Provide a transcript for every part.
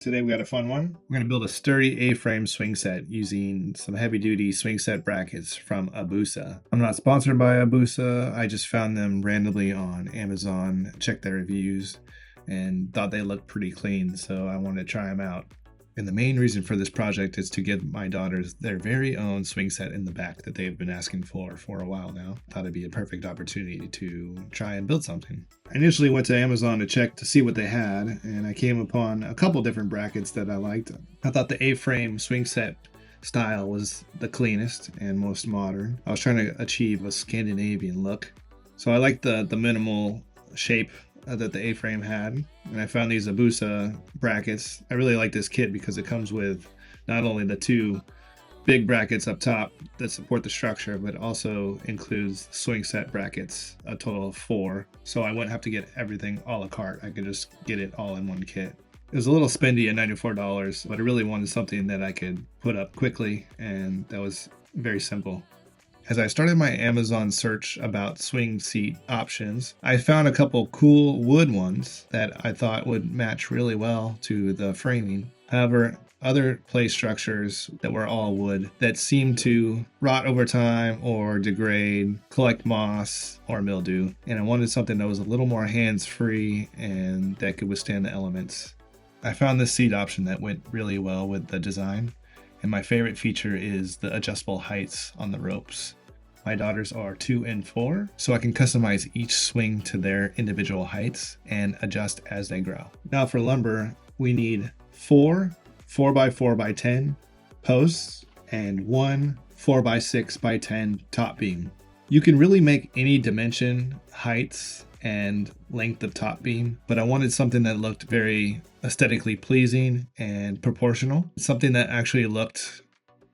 Today we got a fun one. We're going to build a sturdy A-frame swing set using some heavy-duty swing set brackets from ABUSA. I'm not sponsored by ABUSA. I just found them randomly on Amazon, checked their reviews, and thought they looked pretty clean, so I wanted to try them out. And the main reason for this project is to give my daughters their very own swing set in the back that they've been asking for a while now. Thought it'd be a perfect opportunity to try and build something. I initially went to Amazon to check to see what they had, and I came upon a couple different brackets that I liked. I thought the A-frame swing set style was the cleanest and most modern. I was trying to achieve a Scandinavian look, so I liked the minimal shape that the A-frame had, and I found these ABUSA brackets. I really like this kit because it comes with not only the two big brackets up top that support the structure, but also includes swing set brackets, a total of 4, so I wouldn't have to get everything a la carte. I could just get it all in one kit. It was a little spendy at $94, but I really wanted something that I could put up quickly, and that was very simple. As I started my Amazon search about swing seat options, I found a couple cool wood ones that I thought would match really well to the framing. However, other play structures that were all wood that seemed to rot over time or degrade, collect moss or mildew, and I wanted something that was a little more hands-free and that could withstand the elements. I found this seat option that went really well with the design, and my favorite feature is the adjustable heights on the ropes. My daughters are 2 and 4, so I can customize each swing to their individual heights and adjust as they grow. Now for lumber, we need 4 4x4x10 posts and 1 4x6x10 top beam. You can really make any dimension, heights, and length of top beam, but I wanted something that looked very aesthetically pleasing and proportional. Something that actually looked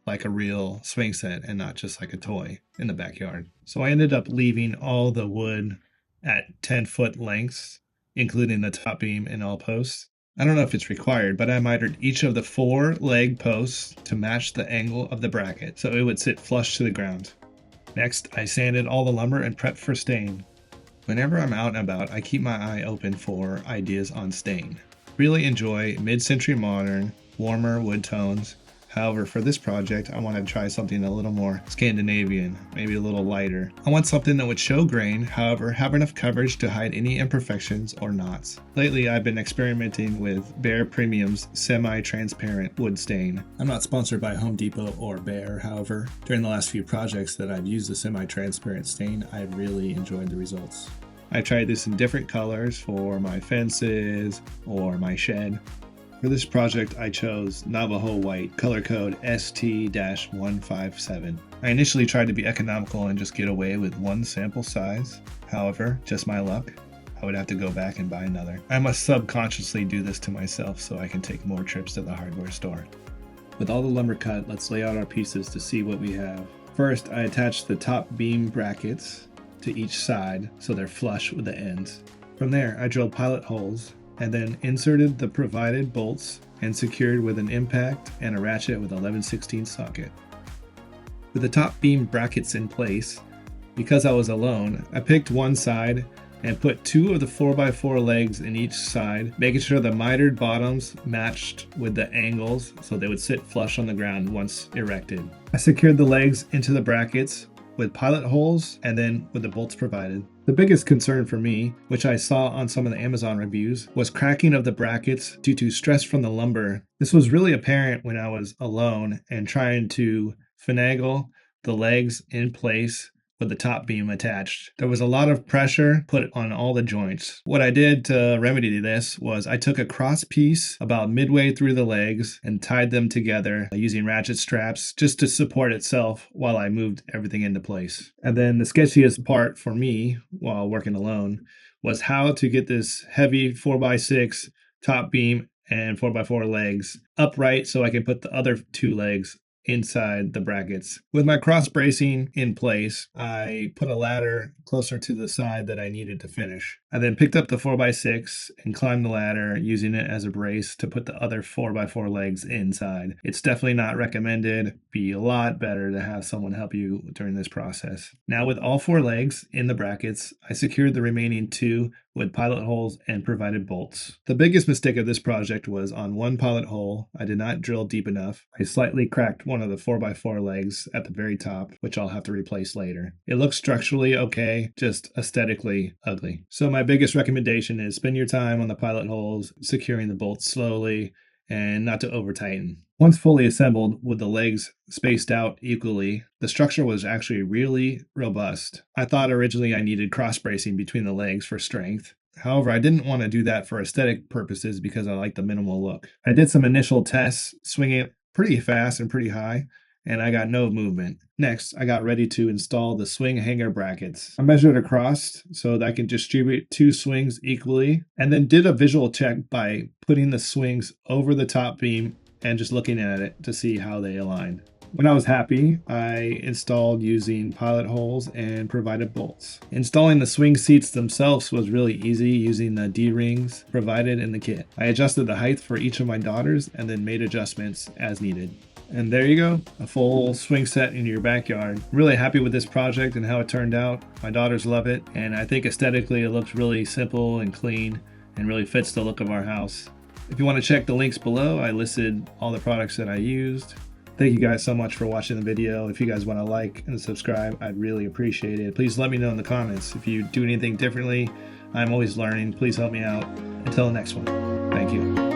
like a real swing set and not just like a toy in the backyard. So I ended up leaving all the wood at 10-foot lengths, including the top beam and all posts. I don't know if it's required, but I mitered each of the 4 leg posts to match the angle of the bracket so it would sit flush to the ground. Next, I sanded all the lumber and prepped for stain. Whenever I'm out and about, I keep my eye open for ideas on stain. Really enjoy mid-century modern, warmer wood tones. However, for this project, I wanted to try something a little more Scandinavian, maybe a little lighter. I want something that would show grain, however, have enough coverage to hide any imperfections or knots. Lately, I've been experimenting with BEHR Premium's semi-transparent wood stain. I'm not sponsored by Home Depot or BEHR, however, during the last few projects that I've used the semi-transparent stain, I've really enjoyed the results. I tried this in different colors for my fences or my shed. For this project, I chose Navajo white, color code ST-157. I initially tried to be economical and just get away with 1 sample size. However, just my luck, I would have to go back and buy another. I must subconsciously do this to myself so I can take more trips to the hardware store. With all the lumber cut, let's lay out our pieces to see what we have. First, I attached the top beam brackets to each side so they're flush with the ends. From there, I drilled pilot holes and then inserted the provided bolts and secured with an impact and a ratchet with 11/16 socket. With the top beam brackets in place, because I was alone, I picked one side and put 2 of the 4x4 legs in each side, making sure the mitered bottoms matched with the angles so they would sit flush on the ground once erected. I secured the legs into the brackets with pilot holes and then with the bolts provided. The biggest concern for me, which I saw on some of the Amazon reviews, was cracking of the brackets due to stress from the lumber. This was really apparent when I was alone and trying to finagle the legs in place with the top beam attached. There was a lot of pressure put on all the joints. What I did to remedy this was I took a cross piece about midway through the legs and tied them together using ratchet straps just to support itself while I moved everything into place. And then the sketchiest part for me while working alone was how to get this heavy 4x6 top beam and 4x4 legs upright so I can put the other 2 legs inside the brackets. With my cross bracing in place, I put a ladder closer to the side that I needed to finish. I then picked up the 4x6 and climbed the ladder using it as a brace to put the other 4x4 legs inside. It's definitely not recommended. Be a lot better to have someone help you during this process. Now with all 4 legs in the brackets, I secured the remaining 2 with pilot holes and provided bolts. The biggest mistake of this project was on one pilot hole, I did not drill deep enough. I slightly cracked one of the 4x4 legs at the very top, which I'll have to replace later. It looks structurally okay, just aesthetically ugly. So my biggest recommendation is spend your time on the pilot holes, securing the bolts slowly, and not to over tighten. Once fully assembled with the legs spaced out equally, the structure was actually really robust. I thought originally I needed cross bracing between the legs for strength. However, I didn't want to do that for aesthetic purposes because I like the minimal look. I did some initial tests, swinging it pretty fast and pretty high, and I got no movement. Next, I got ready to install the swing hanger brackets. I measured across so that I can distribute 2 swings equally, and then did a visual check by putting the swings over the top beam and just looking at it to see how they aligned. When I was happy, I installed using pilot holes and provided bolts. Installing the swing seats themselves was really easy using the D-rings provided in the kit. I adjusted the height for each of my daughters and then made adjustments as needed. And there you go, a full swing set in your backyard. Really happy with this project and how it turned out. My daughters love it, and I think aesthetically it looks really simple and clean and really fits the look of our house. If you want to check the links below, I listed all the products that I used. Thank you guys so much for watching the video. If you guys want to like and subscribe, I'd really appreciate it. Please let me know in the comments if you do anything differently. I'm always learning. Please help me out. Until the next one, thank you.